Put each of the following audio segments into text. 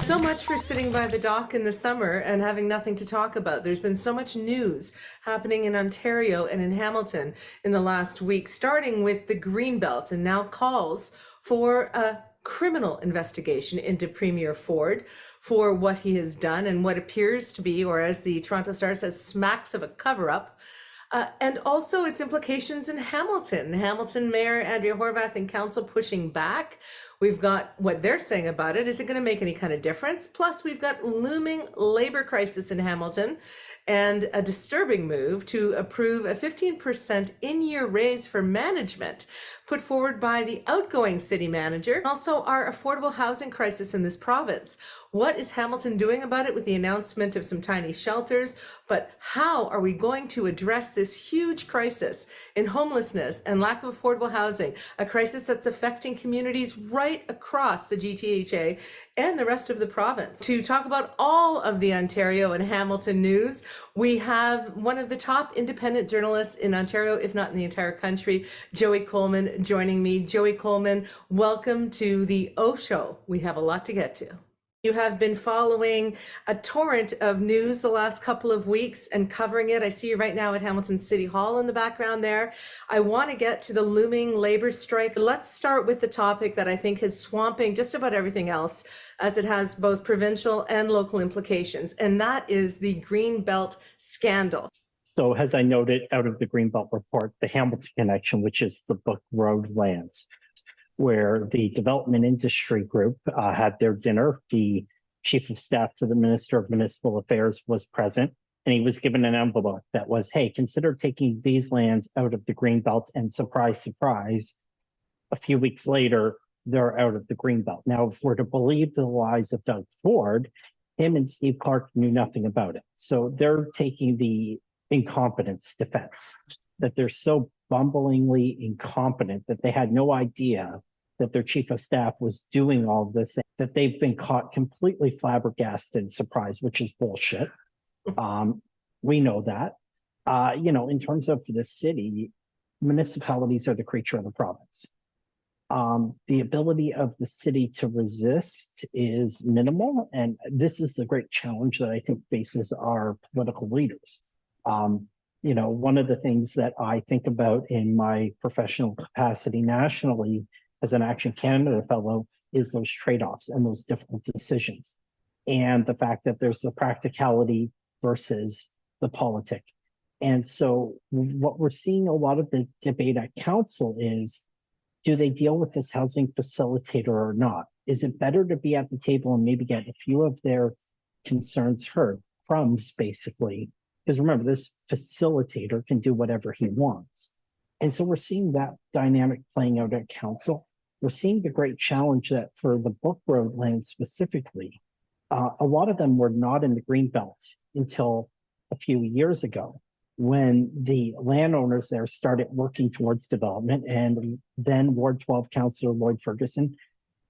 So much for sitting by the dock in the summer and having nothing to talk about. There's been so much news happening in Ontario and in Hamilton in the last week, starting with the Greenbelt and now calls for a criminal investigation into Premier Ford for what he has done and what appears to be, or as the Toronto Star says, smacks of a cover-up. And also its implications in Hamilton. Hamilton Mayor Andrea Horwath and council pushing back. We've got what they're saying about it. Is it going to make any kind of difference? Plus, we've got looming labor crisis in Hamilton and a disturbing move to approve a 15% in-year raise for management put forward by the outgoing city manager. Also, our affordable housing crisis in this province. What is Hamilton doing about it with the announcement of some tiny shelters? But how are we going to address this huge crisis in homelessness and lack of affordable housing, a crisis that's affecting communities right across the GTHA and the rest of the province? To talk about all of the Ontario and Hamilton news, we have one of the top independent journalists in Ontario, if not in the entire country, Joey Coleman, joining me. Joey Coleman, welcome to the Oshow. We have a lot to get to. You have been following a torrent of news the last couple of weeks and covering it. I see you right now at Hamilton City Hall in the background there. I want to get to the looming labor strike. Let's start with the topic that I think is swamping just about everything else, as it has both provincial and local implications, and that is the Greenbelt scandal. So as I noted out of the Greenbelt report, the Hamilton Connection, which is the Book Road lands, where the development industry group had their dinner. The chief of staff to the Minister of Municipal Affairs was present, and he was given an envelope that was, hey, consider taking these lands out of the Greenbelt, and surprise, surprise, a few weeks later, they're out of the Greenbelt. Now, if we're to believe the lies of Doug Ford, him and Steve Clark knew nothing about it. So they're taking the incompetence defense, that they're so bumblingly incompetent that they had no idea that their chief of staff was doing all of this, that they've been caught completely flabbergasted and surprised, which is bullshit. We know that. In terms of the city, municipalities are the creature of the province. The ability of the city to resist is minimal, and this is the great challenge that I think faces our political leaders. One of the things that I think about in my professional capacity nationally as an Action Canada fellow is those trade-offs and those difficult decisions, and the fact that there's the practicality versus the politic. And so what we're seeing a lot of the debate at council is, do they deal with this housing facilitator or not? Is it better to be at the table and maybe get a few of their concerns heard, crumbs basically? Because remember, this facilitator can do whatever he wants. And so we're seeing that dynamic playing out at council. We're seeing the great challenge that for the Book Road land specifically, a lot of them were not in the Greenbelt until a few years ago, when the landowners there started working towards development. And then Ward 12 Councillor Lloyd Ferguson,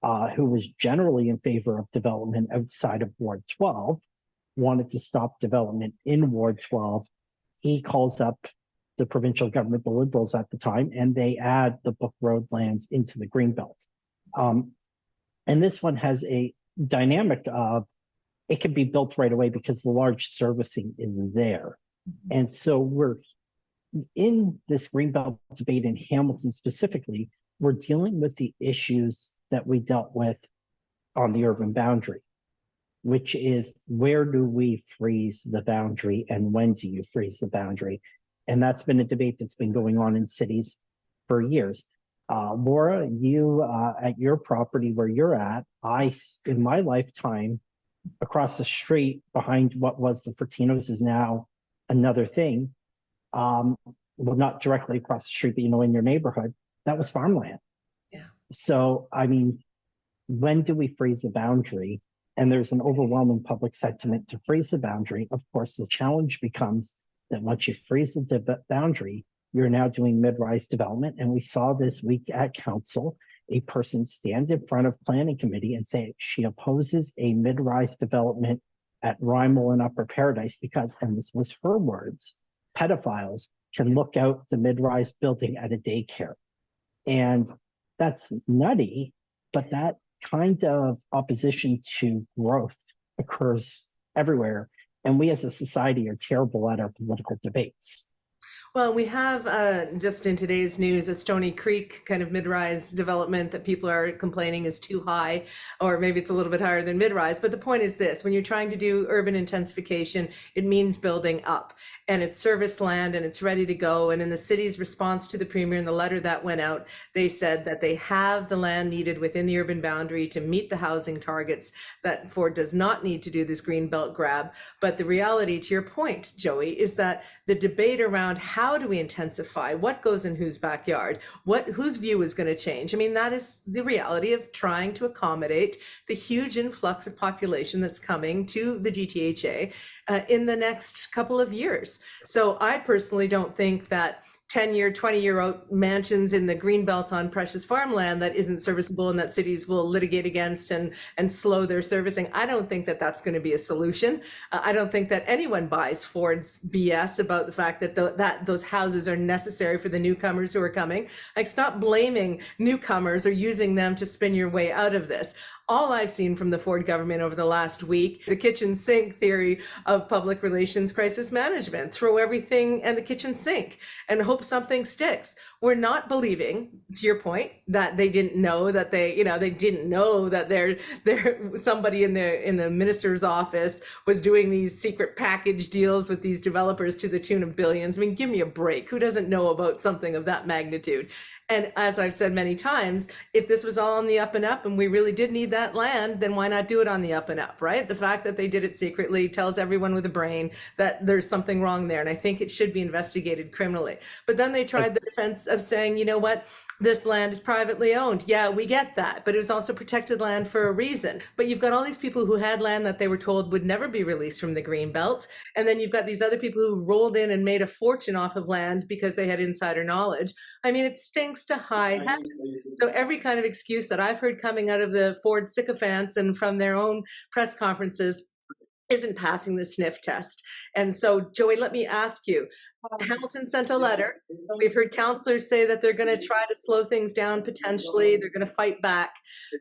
who was generally in favor of development outside of Ward 12, wanted to stop development in Ward 12. He calls up the provincial government, the Liberals at the time, and they add the Book Road lands into the Greenbelt. And this one has a dynamic of, it can be built right away because the large servicing is there. And so we're in this Greenbelt debate in Hamilton specifically, we're dealing with the issues that we dealt with on the urban boundary, which is, where do we freeze the boundary and when do you freeze the boundary? And that's been a debate that's been going on in cities for years. Laura, you at your property where you're at, in my lifetime, across the street behind what was the Fertinos is now another thing. Well, not directly across the street, but in your neighborhood, that was farmland. Yeah. So, I mean, when do we freeze the boundary? And there's an overwhelming public sentiment to freeze the boundary. Of course, the challenge becomes that once you freeze the boundary, you're now doing mid-rise development. And we saw this week at council, a person stand in front of planning committee and say she opposes a mid-rise development at Rymel and Upper Paradise because, and this was her words, pedophiles can look out the mid-rise building at a daycare. And that's nutty, but that kind of opposition to growth occurs everywhere. And we as a society are terrible at our political debates. Well, we have just in today's news a Stony Creek kind of mid-rise development that people are complaining is too high, or maybe it's a little bit higher than mid-rise. But the point is this: when you're trying to do urban intensification, it means building up, and it's service land and it's ready to go. And in the city's response to the premier in the letter that went out, they said that they have the land needed within the urban boundary to meet the housing targets, that Ford does not need to do this green belt grab. But the reality, to your point, Joey, is that the debate around how do we intensify, what goes in whose backyard, whose view is going to change. I mean, that is the reality of trying to accommodate the huge influx of population that's coming to the GTHA in the next couple of years. So I personally don't think that 10-year, 20-year mansions in the greenbelt on precious farmland that isn't serviceable and that cities will litigate against and slow their servicing. I don't think that that's going to be a solution. I don't think that anyone buys Ford's BS about the fact that that those houses are necessary for the newcomers who are coming. Like, stop blaming newcomers or using them to spin your way out of this. All I've seen from the Ford government over the last week, the kitchen sink theory of public relations crisis management: throw everything in the kitchen sink and hope something sticks. We're not believing, to your point, that they didn't know that they didn't know that somebody in the minister's office was doing these secret package deals with these developers to the tune of billions. I mean, give me a break. Who doesn't know about something of that magnitude? And as I've said many times, if this was all on the up and up and we really did need that land, then why not do it on the up and up, right? The fact that they did it secretly tells everyone with a brain that there's something wrong there. And I think it should be investigated criminally. But then they tried the defense of saying, you know what? This land is privately owned. Yeah, we get that, but it was also protected land for a reason. But you've got all these people who had land that they were told would never be released from the green belt. And then you've got these other people who rolled in and made a fortune off of land because they had insider knowledge. I mean, it stinks to high heaven. So every kind of excuse that I've heard coming out of the Ford sycophants and from their own press conferences isn't passing the sniff test. And so, Joey, let me ask you, Hamilton sent a letter. We've heard councillors say that they're going to try to slow things down potentially. They're going to fight back.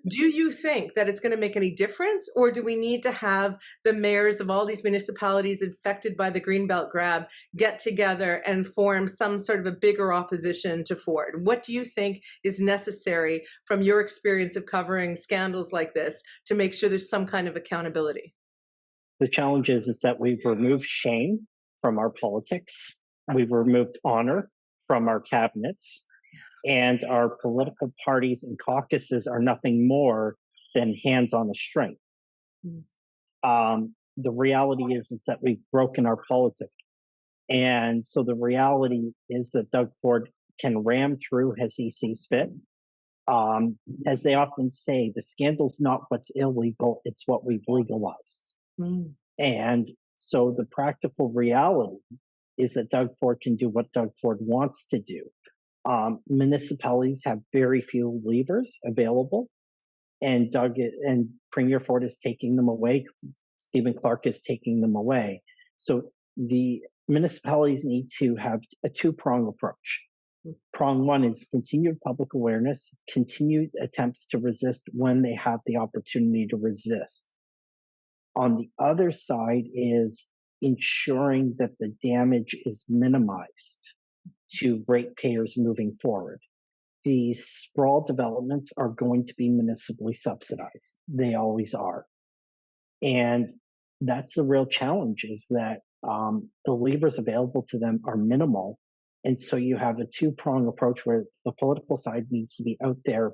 Do you think that it's going to make any difference, or do we need to have the mayors of all these municipalities affected by the Greenbelt grab get together and form some sort of a bigger opposition to Ford? What do you think is necessary from your experience of covering scandals like this to make sure there's some kind of accountability? The challenge is that we've removed shame from our politics. We've removed honor from our cabinets, and our political parties and caucuses are nothing more than hands on a string. The reality is that we've broken our politics. And so the reality is that Doug Ford can ram through as he sees fit. As they often say, the scandal's not what's illegal, it's what we've legalized. And so the practical reality is that Doug Ford can do what Doug Ford wants to do. Municipalities have very few levers available, and Premier Ford is taking them away. Stephen Clark is taking them away. So the municipalities need to have a two-prong approach. Prong one is continued public awareness, continued attempts to resist when they have the opportunity to resist. On the other side is ensuring that the damage is minimized to ratepayers moving forward. These sprawl developments are going to be municipally subsidized. They always are. And that's the real challenge, is that the levers available to them are minimal. And so you have a two-prong approach where the political side needs to be out there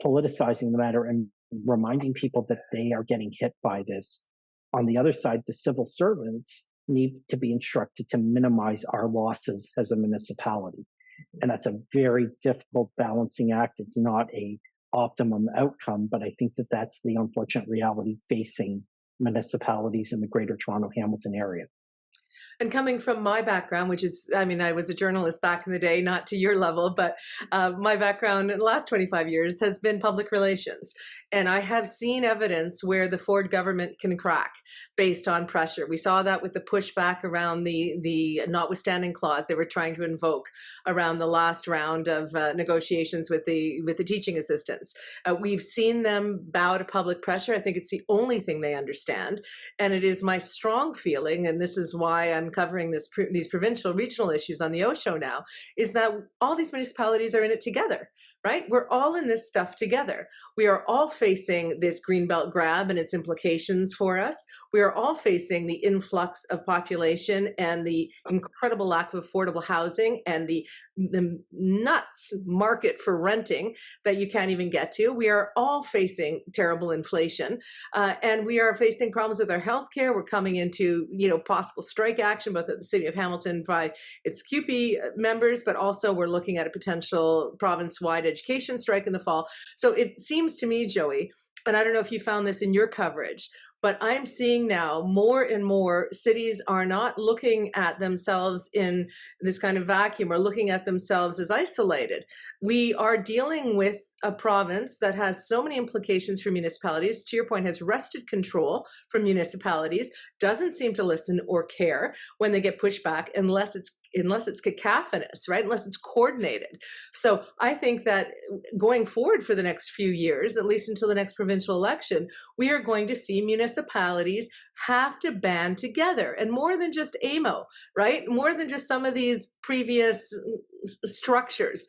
politicizing the matter and reminding people that they are getting hit by this. On the other side, the civil servants need to be instructed to minimize our losses as a municipality. And that's a very difficult balancing act. It's not a optimum outcome, but I think that that's the unfortunate reality facing municipalities in the Greater Toronto Hamilton area. And coming from my background, which is, I mean, I was a journalist back in the day, not to your level, but my background in the last 25 years has been public relations. And I have seen evidence where the Ford government can crack based on pressure. We saw that with the pushback around the notwithstanding clause they were trying to invoke around the last round of negotiations with the teaching assistants. We've seen them bow to public pressure. I think it's the only thing they understand. And it is my strong feeling, and this is why I'm covering these provincial, regional issues on the Oshow now, is that all these municipalities are in it together, right? We're all in this stuff together. We are all facing this Greenbelt grab and its implications for us. We are all facing the influx of population and the incredible lack of affordable housing and the nuts market for renting that you can't even get to. We are all facing terrible inflation, and we are facing problems with our healthcare. We're coming into, possible strike action, both at the City of Hamilton by its CUPE members, but also we're looking at a potential province-wide education strike in the fall. So it seems to me, Joey, and I don't know if you found this in your coverage, but I'm seeing now more and more cities are not looking at themselves in this kind of vacuum or looking at themselves as isolated. We are dealing with a province that has so many implications for municipalities, to your point, has wrested control from municipalities, doesn't seem to listen or care when they get pushed back unless it's cacophonous, right? Unless it's coordinated. So I think that going forward for the next few years, at least until the next provincial election, we are going to see municipalities have to band together, and more than just AMO, right? More than just some of these previous structures.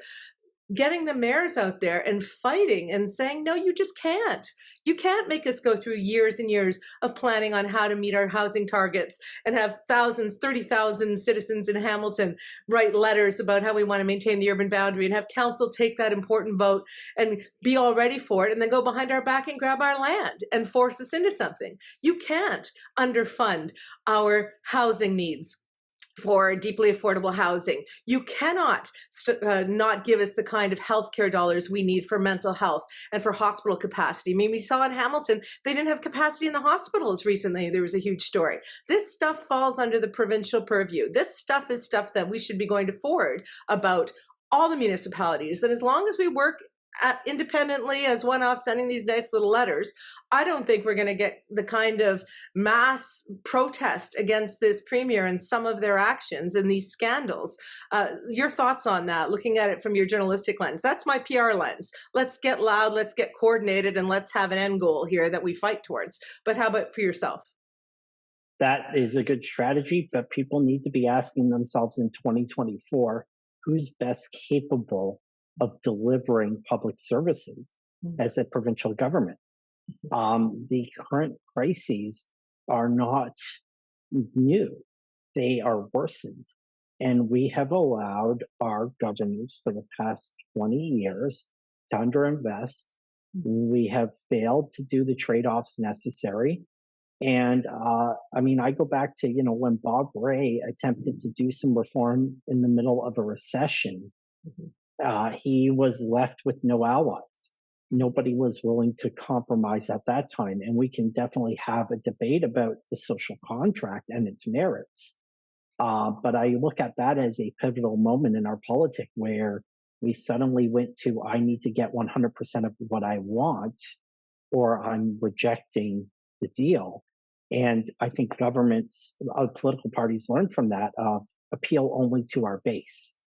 Getting the mayors out there and fighting and saying, no, you just can't. You can't make us go through years and years of planning on how to meet our housing targets and have 30,000 citizens in Hamilton write letters about how we want to maintain the urban boundary and have council take that important vote and be all ready for it and then go behind our back and grab our land and force us into something. You can't underfund our housing needs for deeply affordable housing. You cannot not give us the kind of healthcare dollars we need for mental health and for hospital capacity. I mean, we saw in Hamilton, they didn't have capacity in the hospitals recently. There was a huge story. This stuff falls under the provincial purview. This stuff is stuff that we should be going to forward about all the municipalities. And as long as we work independently as one-off sending these nice little letters, I don't think we're going to get the kind of mass protest against this premier and some of their actions and these scandals. Your thoughts on that, looking at it from your journalistic lens? That's my PR lens. Let's get loud, let's get coordinated, and let's have an end goal here that we fight towards. But how about for yourself? That is a good strategy, but people need to be asking themselves in 2024, who's best capable of delivering public services as a provincial government. The current crises are not new. They are worsened. And we have allowed our governments for the past 20 years to underinvest. We have failed to do the trade-offs necessary. And I go back to, when Bob Rae attempted to do some reform in the middle of a recession, he was left with no allies. Nobody was willing to compromise at that time. And we can definitely have a debate about the social contract and its merits. But I look at that as a pivotal moment in our politic where we suddenly went to, I need to get 100% of what I want, or I'm rejecting the deal. And I think governments, political parties learn from that of appeal only to our base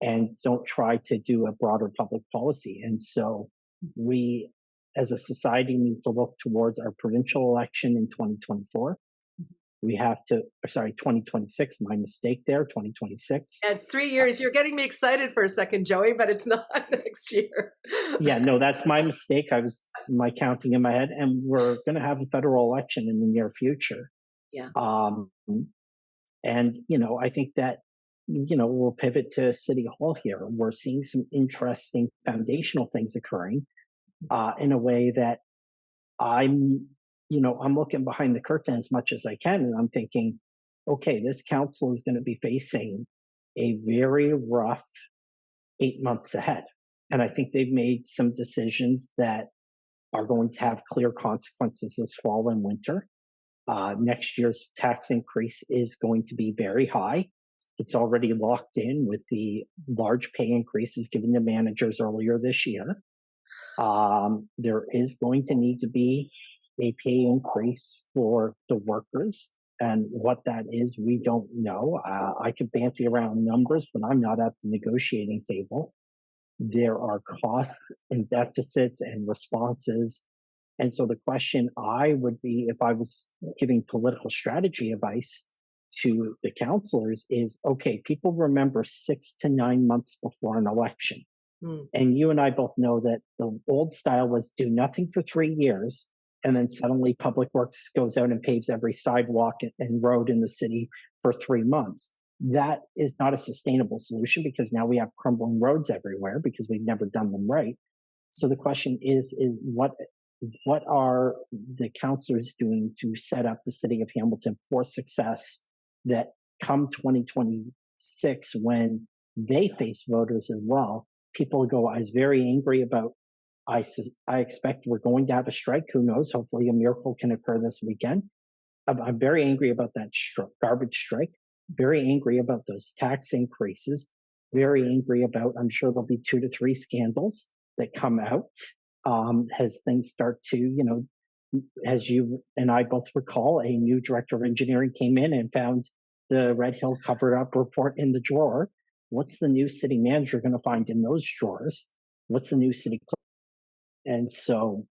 and don't try to do a broader public policy. And so we, as a society, need to look towards our provincial election in 2024. We have to, 2026, my mistake there, 2026. At 3 years, you're getting me excited for a second, Joey, but it's not next year. Yeah, no, that's my mistake. I was my counting in my head, and we're going to have a federal election in the near future. Yeah. And, I think that, we'll pivot to City Hall here. We're seeing some interesting foundational things occurring in a way that I'm looking behind the curtain as much as I can. And I'm thinking, okay, this council is going to be facing a very rough 8 months ahead. And I think they've made some decisions that are going to have clear consequences this fall and winter. Next year's tax increase is going to be very high. It's already locked in with the large pay increases given to managers earlier this year. There is going to need to be a pay increase for the workers. And what that is, we don't know. I could banty around numbers, but I'm not at the negotiating table. There are costs and deficits and responses. And so the question I would be, if I was giving political strategy advice to the counselors, is okay, people remember 6 to 9 months before an election. And you and I both know that the old style was do nothing for 3 years, and then suddenly Public Works goes out and paves every sidewalk and road in the city for 3 months. That is not a sustainable solution because now we have crumbling roads everywhere because we've never done them right. So the question is what are the councillors doing to set up the city of Hamilton for success that come 2026 when they face voters as well? People go, I was very angry about, I expect we're going to have a strike. Who knows? Hopefully a miracle can occur this weekend. I'm very angry about that garbage strike, very angry about those tax increases, very angry about, I'm sure there'll be 2 to 3 scandals that come out as things start to, as you and I both recall, a new director of engineering came in and found the Red Hill covered up report in the drawer. What's the new city manager going to find in those drawers? What's the new city clerk? And so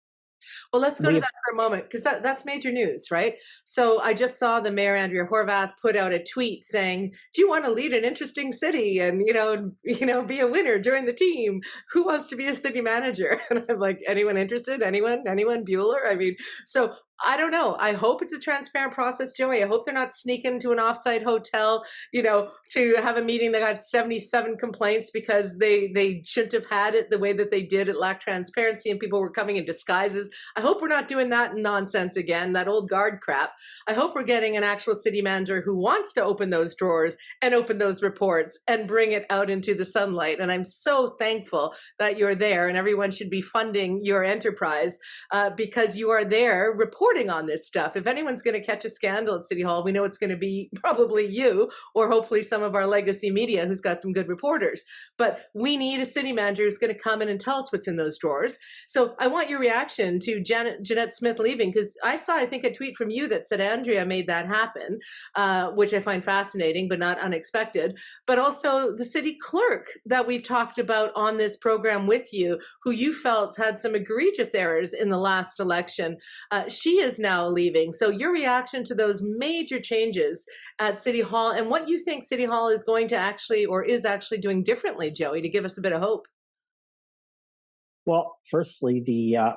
Well, let's go to that for a moment because that's major news, right? So I just saw the mayor Andrea Horvath put out a tweet saying, "Do you want to lead an interesting city and be a winner, join the team? Who wants to be a city manager?" And I'm like, anyone interested? Anyone? Bueller? I mean, so I don't know. I hope it's a transparent process, Joey. I hope they're not sneaking to an offsite hotel, to have a meeting that got 77 complaints because they shouldn't have had it the way that they did. It lacked transparency and people were coming in disguises. I hope we're not doing that nonsense again, that old guard crap. I hope we're getting an actual city manager who wants to open those drawers and open those reports and bring it out into the sunlight. And I'm so thankful that you're there, and everyone should be funding your enterprise because you are there reporting on this stuff. If anyone's going to catch a scandal at City Hall, we know it's going to be probably you or hopefully some of our legacy media who's got some good reporters. But we need a city manager who's going to come in and tell us what's in those drawers. So I want your reaction to Jeanette Smith leaving, because I saw, I think, a tweet from you that said Andrea made that happen, which I find fascinating but not unexpected. But also the city clerk that we've talked about on this program with you, who you felt had some egregious errors in the last election. She is now leaving. So your reaction to those major changes at City Hall and what you think City Hall is going to actually or is actually doing differently, Joey, to give us a bit of hope. Well, firstly, the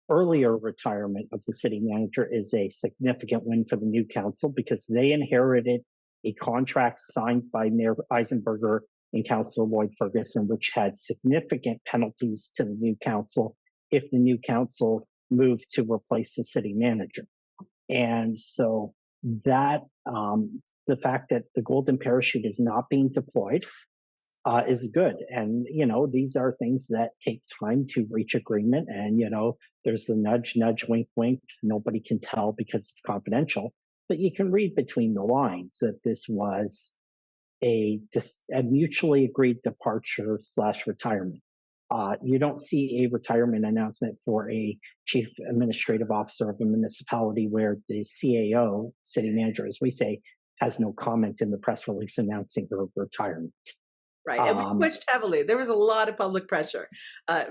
earlier retirement of the city manager is a significant win for the new council because they inherited a contract signed by Mayor Eisenberger and Councillor Lloyd Ferguson, which had significant penalties to the new council if the new council moved to replace the city manager. And so that the fact that the golden parachute is not being deployed is good. And, these are things that take time to reach agreement. And, there's the nudge, nudge, wink, wink. Nobody can tell because it's confidential, but you can read between the lines that this was a mutually agreed departure / retirement. You don't see a retirement announcement for a chief administrative officer of a municipality where the CAO, city manager, as we say, has no comment in the press release announcing her retirement. Right. And we pushed heavily. There was a lot of public pressure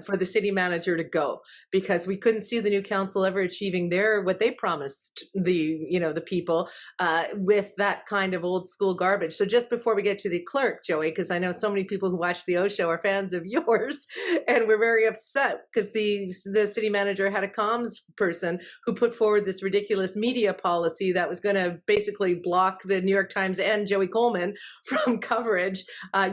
for the city manager to go because we couldn't see the new council ever achieving what they promised the people with that kind of old school garbage. So just before we get to the clerk, Joey, because I know so many people who watch the Oshow are fans of yours, and we're very upset because the city manager had a comms person who put forward this ridiculous media policy that was going to basically block the New York Times and Joey Coleman from coverage.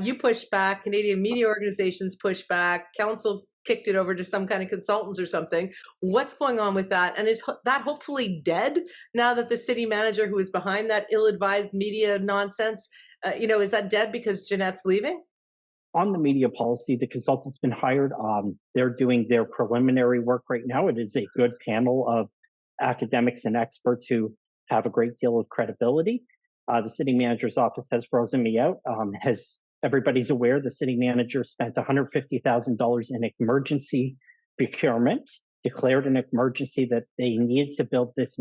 You pushed back, Canadian media organizations pushed back, council kicked it over to some kind of consultants or something. What's going on with that? And is that hopefully dead now that the city manager who is behind that ill-advised media nonsense, is that dead because Jeanette's leaving? On the media policy, the consultant's been hired. They're doing their preliminary work right now. It is a good panel of academics and experts who have a great deal of credibility. The city manager's office has frozen me out. As everybody's aware, the city manager spent $150,000 in emergency procurement, declared an emergency that they needed to build these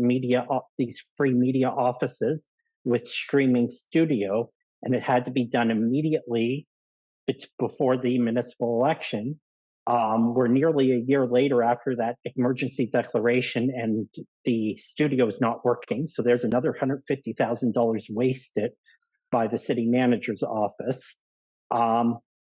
free media offices with streaming studio, and it had to be done immediately before the municipal election. We're nearly a year later after that emergency declaration, and the studio is not working. So there's another $150,000 wasted by the city manager's office.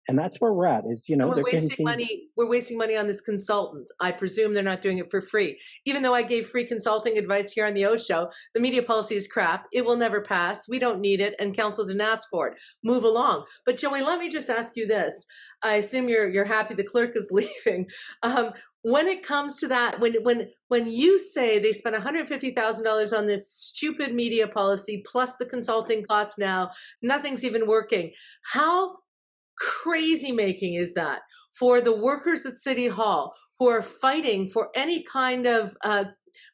And that's where we're at. Is And they're getting we're wasting money on this consultant. I presume they're not doing it for free. Even though I gave free consulting advice here on the Oshow, the media policy is crap. It will never pass. We don't need it, and council didn't ask for it. Move along. But Joey, let me just ask you this. I assume you're happy the clerk is leaving. When it comes to that, when you say they spent $150,000 on this stupid media policy plus the consulting cost now, nothing's even working. How crazy making is that for the workers at City Hall who are fighting for any kind of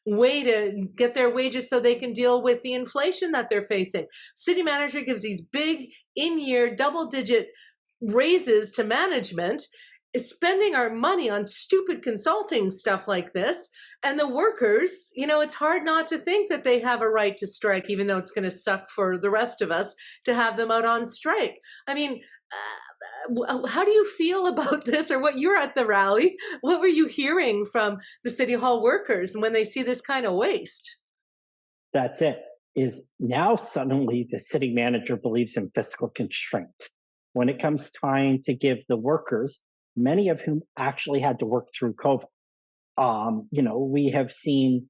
way to get their wages so they can deal with the inflation that they're facing? City manager gives these big in-year double-digit raises to management, is spending our money on stupid consulting stuff like this, and the workers, it's hard not to think that they have a right to strike, even though it's going to suck for the rest of us to have them out on strike. I mean, how do you feel about this, or what? You're at the rally. What were you hearing from the City Hall workers when they see this kind of waste? That's it. Is now suddenly the city manager believes in fiscal constraint when it comes time to give the workers, many of whom actually had to work through COVID. We have seen,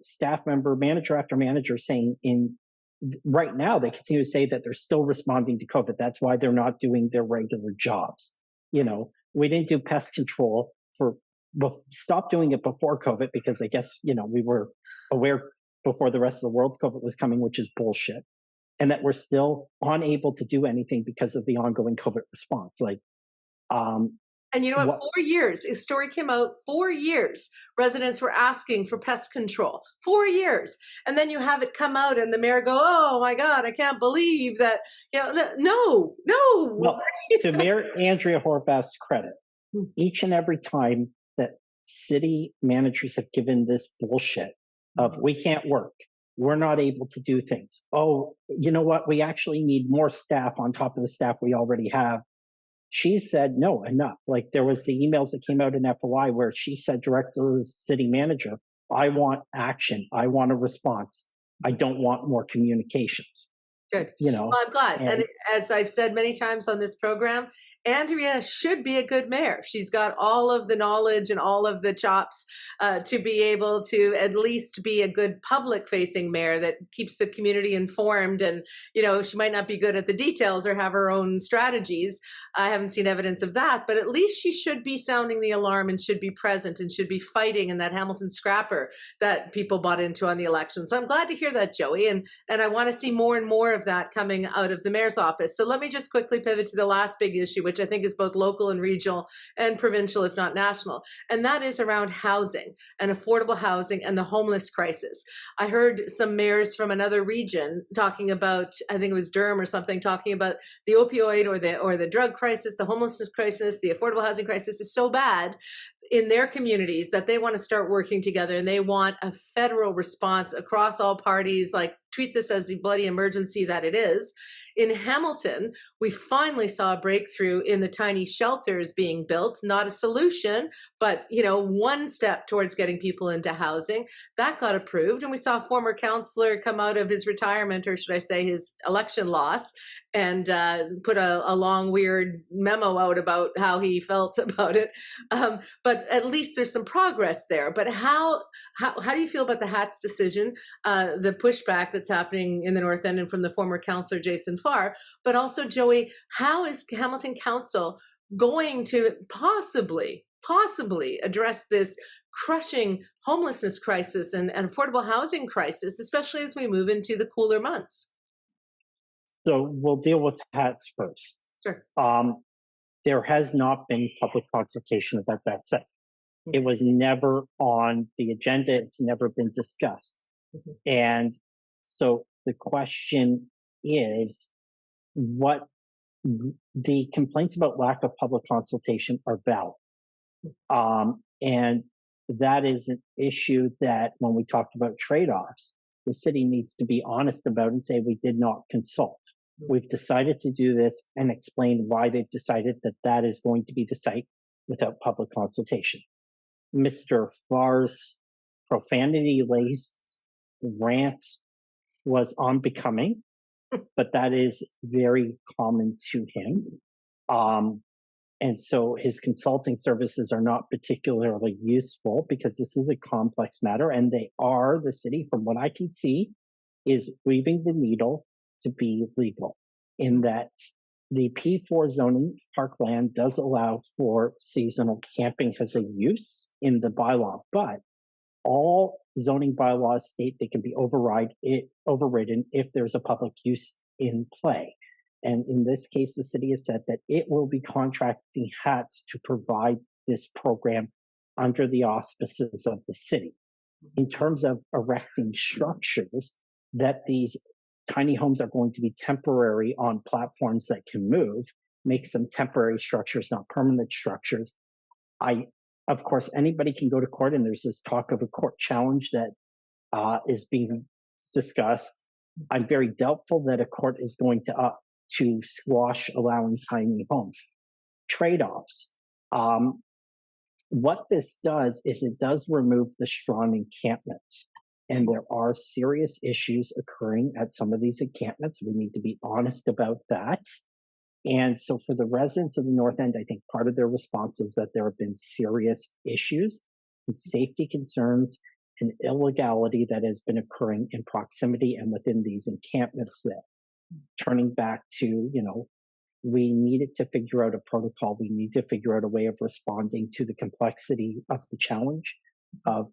staff member, manager after manager saying right now they continue to say that they're still responding to COVID. That's why they're not doing their regular jobs. We didn't do pest control stopped doing it before COVID because I guess, we were aware before the rest of the world COVID was coming, which is bullshit. And that we're still unable to do anything because of the ongoing COVID response. And you know what? 4 years, a story came out, 4 years, residents were asking for pest control, 4 years. And then you have it come out and the mayor go, oh my God, I can't believe that, no. Well, to Mayor Andrea Horvath's credit, each and every time that city managers have given this bullshit of we can't work, we're not able to do things. Oh, you know what? We actually need more staff on top of the staff we already have. She said, no, enough. Like there was the emails that came out in FOI where she said directly to the city manager, I want action. I want a response. I don't want more communications. Good. Well, I'm glad. And as I've said many times on this program, Andrea should be a good mayor. She's got all of the knowledge and all of the chops to be able to at least be a good public-facing mayor that keeps the community informed. And, she might not be good at the details or have her own strategies. I haven't seen evidence of that, but at least she should be sounding the alarm and should be present and should be fighting in that Hamilton scrapper that people bought into on the election. So I'm glad to hear that, Joey. And I want to see more and more of that coming out of the mayor's office. So let me just quickly pivot to the last big issue, which I think is both local and regional and provincial, if not national. And that is around housing and affordable housing and the homeless crisis. I heard some mayors from another region talking about, I think it was Durham or something, talking about the opioid or the drug crisis, the homelessness crisis, the affordable housing crisis is so bad in their communities that they want to start working together and they want a federal response across all parties, like treat this as the bloody emergency that it is. In Hamilton, we finally saw a breakthrough in the tiny shelters being built, not a solution, but one step towards getting people into housing. That got approved. And we saw a former councillor come out of his retirement, or should I say his election loss, and put a long, weird memo out about how he felt about it. But at least there's some progress there. But how do you feel about the Hats decision, the pushback that's happening in the North End and from the former councillor Jason Farr? But also, Joey, how is Hamilton Council going to possibly address this crushing homelessness crisis and affordable housing crisis, especially as we move into the cooler months? So we'll deal with Hats first. Sure. There has not been public consultation about that site. It was never on the agenda. It's never been discussed. And So the question is what the complaints about lack of public consultation are valid. And that is an issue that when we talked about trade-offs, the city needs to be honest about and say, we did not consult. We've decided to do this and explain why they've decided that that is going to be the site without public consultation. Mr. Farr's profanity-laced rant was unbecoming, but that is very common to him. And so his consulting services are not particularly useful because this is a complex matter, and the city, from what I can see, is weaving the needle to be legal in that the P4 zoning parkland does allow for seasonal camping as a use in the bylaw, but all zoning bylaws state they can be overridden if there's a public use in play. And in this case, the city has said that it will be contracting HATS to provide this program under the auspices of the city. In terms of erecting structures, that these tiny homes are going to be temporary on platforms that can move, makes them temporary structures, not permanent structures. Of course, anybody can go to court, and there's this talk of a court challenge that is being discussed. I'm very doubtful that a court is going to squash allowing tiny homes. Trade-offs. What this does is it does remove the strong encampment. And there are serious issues occurring at some of these encampments. We need to be honest about that. And so for the residents of the North End, I think part of their response is that there have been serious issues and safety concerns and illegality that has been occurring in proximity and within these encampments there. Turning back to, we needed to figure out a protocol. We need to figure out a way of responding to the complexity of the challenge of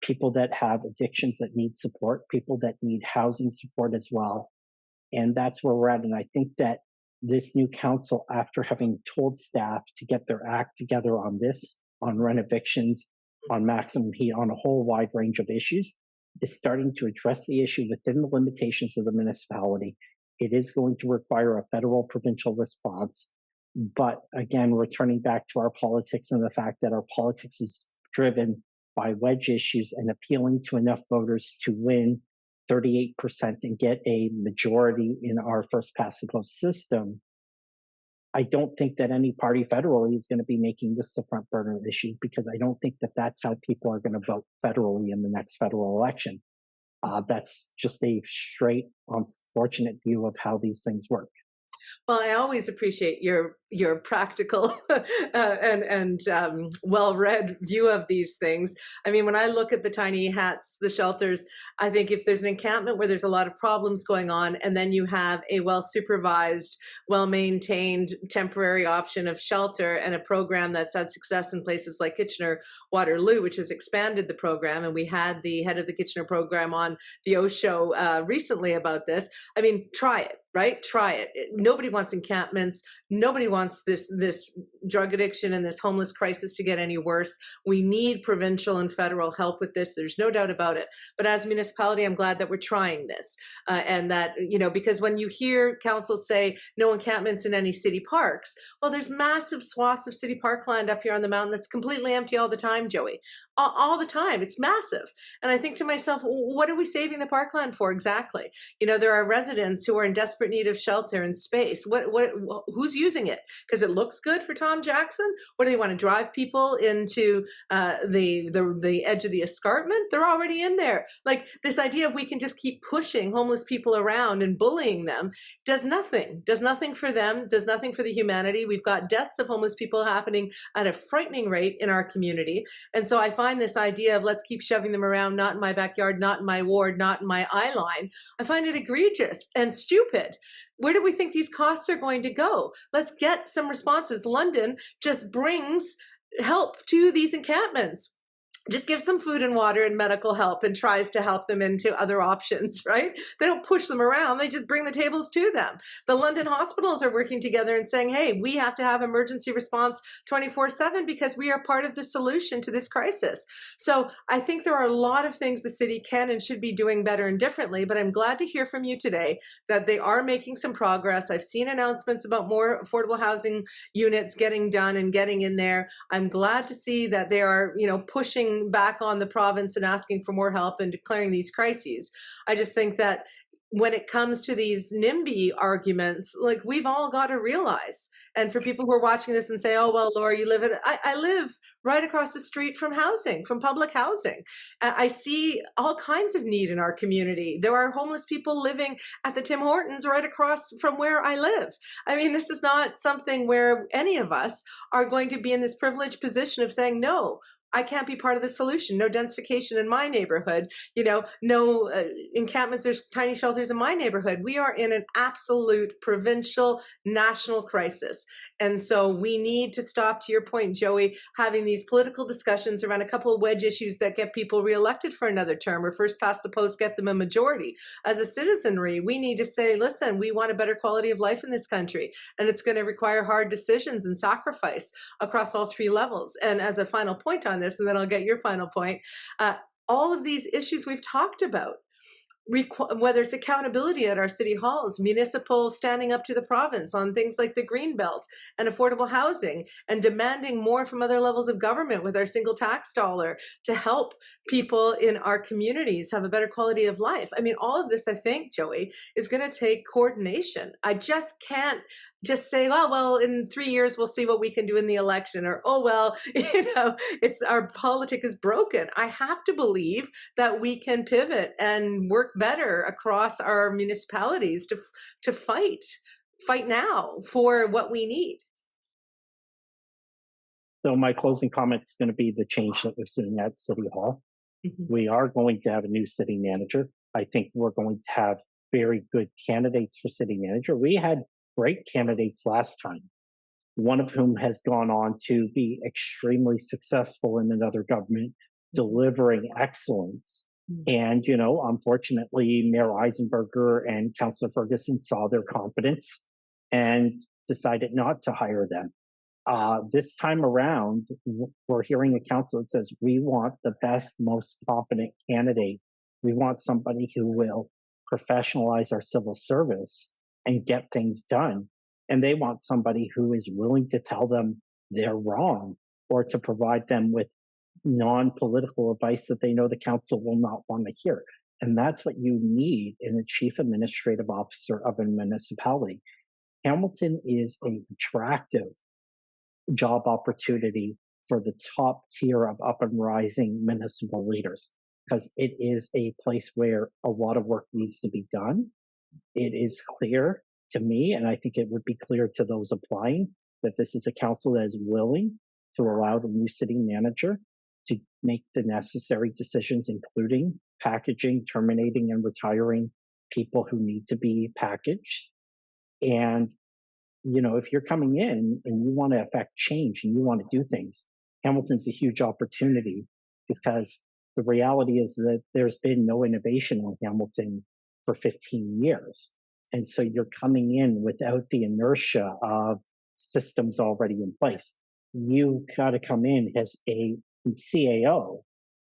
people that have addictions that need support, people that need housing support as well. And that's where we're at. And I think that this new council, after having told staff to get their act together on this, on rent evictions, on maximum heat, on a whole wide range of issues, is starting to address the issue within the limitations of the municipality. It is going to require a federal provincial response. But again, returning back to our politics and the fact that our politics is driven by wedge issues and appealing to enough voters to win 38% and get a majority in our first past the post system, I don't think that any party federally is going to be making this a front burner issue, because I don't think that that's how people are going to vote federally in the next federal election. That's just a straight, unfortunate view of how these things work. Well, I always appreciate your practical and well-read view of these things. I mean, when I look at the tiny hats, the shelters, I think if there's an encampment where there's a lot of problems going on, and then you have a well-supervised, well-maintained temporary option of shelter and a program that's had success in places like Kitchener, Waterloo, which has expanded the program, and we had the head of the Kitchener program on the Oshow recently about this. I mean, try it. Right? Try it. Nobody wants encampments. Nobody wants this drug addiction and this homeless crisis to get any worse. We need provincial and federal help with this. There's no doubt about it. But as a municipality, I'm glad that we're trying this. And that, because when you hear council say no encampments in any city parks, well, there's massive swaths of city parkland up here on the mountain that's completely empty all the time, Joey. All the time. It's massive. And I think to myself, what are we saving the parkland for exactly? There are residents who are in desperate need of shelter and space. Who's using it? Because it looks good for Tom Jackson? What do they want to drive people into the edge of the escarpment? They're already in there. Like, this idea of we can just keep pushing homeless people around and bullying them does nothing for them, does nothing for the humanity. We've got deaths of homeless people happening at a frightening rate in our community. And so I find this idea of let's keep shoving them around, not in my backyard, not in my ward, not in my eye line, I find it egregious and stupid. Where do we think these costs are going to go? Let's get some responses. London just brings help to these encampments. just gives them food and water and medical help and tries to help them into other options, right? They don't push them around. They just bring the tables to them. The London hospitals are working together and saying, hey, we have to have emergency response 24/7 because we are part of the solution to this crisis. So I think there are a lot of things the city can and should be doing better and differently, but I'm glad to hear from you today that they are making some progress. I've seen announcements about more affordable housing units getting done and getting in there. I'm glad to see that they are, pushing back on the province and asking for more help and declaring these crises. I just think that when it comes to these NIMBY arguments, like we've all got to realize, and for people who are watching this and say, oh, well, Laura, you live in, I live right across the street from housing, from public housing. I see all kinds of need in our community. There are homeless people living at the Tim Hortons right across from where I live. I mean, this is not something where any of us are going to be in this privileged position of saying, no, I can't be part of the solution. No densification in my neighborhood, no encampments or tiny shelters in my neighborhood. We are in an absolute provincial, national crisis. And so we need to stop, to your point, Joey, having these political discussions around a couple of wedge issues that get people reelected for another term or first past the post, get them a majority. As a citizenry, we need to say, listen, we want a better quality of life in this country. And it's going to require hard decisions and sacrifice across all three levels. And as a final point on this, and then I'll get your final point, all of these issues we've talked about, whether it's accountability at our city halls, municipal standing up to the province on things like the Greenbelt and affordable housing, and demanding more from other levels of government with our single tax dollar to help people in our communities have a better quality of life. I mean, all of this, I think, Joey, is going to take coordination. I just can't just say, oh, well, in 3 years, we'll see what we can do in the election, or, oh, well, it's our politic is broken. I have to believe that we can pivot and work better across our municipalities to fight now for what we need. So my closing comment is going to be the change that we're seeing at City Hall. Mm-hmm. We are going to have a new city manager. I think we're going to have very good candidates for city manager. We had great candidates last time, one of whom has gone on to be extremely successful in another government, delivering excellence. And, unfortunately, Mayor Eisenberger and Councillor Ferguson saw their competence and decided not to hire them. This time around, we're hearing a council that says, we want the best, most competent candidate. We want somebody who will professionalize our civil service and get things done. And they want somebody who is willing to tell them they're wrong or to provide them with non-political advice that they know the council will not want to hear. And that's what you need in a chief administrative officer of a municipality. Hamilton is an attractive job opportunity for the top tier of up and rising municipal leaders, because it is a place where a lot of work needs to be done. It is clear to me, and I think it would be clear to those applying, that this is a council that is willing to allow the new city manager to make the necessary decisions, including packaging, terminating, and retiring people who need to be packaged. And, if you're coming in and you want to affect change and you want to do things, Hamilton's a huge opportunity, because the reality is that there's been no innovation in Hamilton for 15 years. And so you're coming in without the inertia of systems already in place. You got to come in as a CAO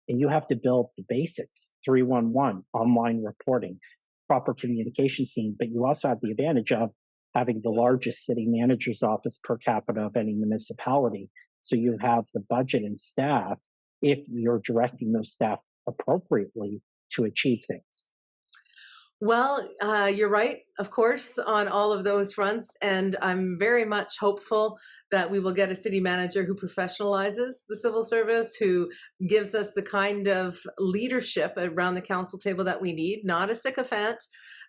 and you have to build the basics, 311, online reporting, proper communication scene, but you also have the advantage of having the largest city manager's office per capita of any municipality. So you have the budget and staff if you're directing those staff appropriately to achieve things. Well, you're right, of course, on all of those fronts. And I'm very much hopeful that we will get a city manager who professionalizes the civil service, who gives us the kind of leadership around the council table that we need, not a sycophant,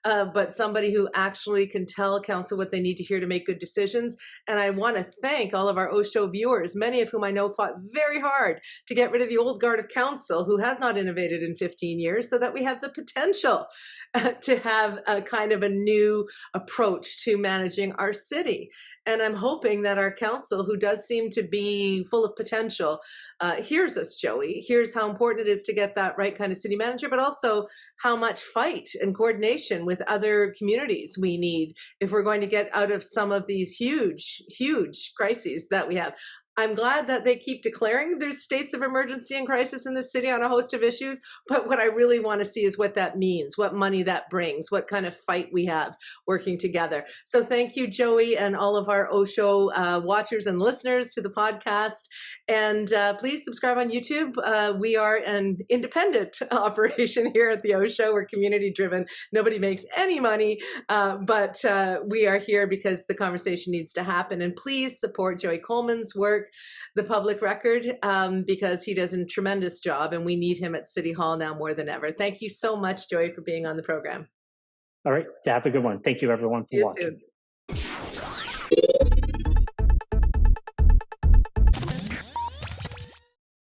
but somebody who actually can tell council what they need to hear to make good decisions. And I want to thank all of our Oshow viewers, many of whom I know fought very hard to get rid of the old guard of council who has not innovated in 15 years, so that we have the potential to have a kind of a new approach to managing our city. And I'm hoping that our council, who does seem to be full of potential, hears us, Joey, hears how important it is to get that right kind of city manager, but also how much fight and coordination with other communities we need if we're going to get out of some of these huge, huge crises that we have. I'm glad that they keep declaring there's states of emergency and crisis in the city on a host of issues. But what I really want to see is what that means, what money that brings, what kind of fight we have working together. So thank you, Joey, and all of our Oshow watchers and listeners to the podcast. And please subscribe on YouTube. We are an independent operation here at the Oshow. We're community driven. Nobody makes any money, but we are here because the conversation needs to happen. And please support Joey Coleman's work, the public record, because he does a tremendous job and we need him at City Hall now more than ever. Thank you so much, Joey, for being on the program. All right. Have a good one. Thank you, everyone, for See you watching. soon.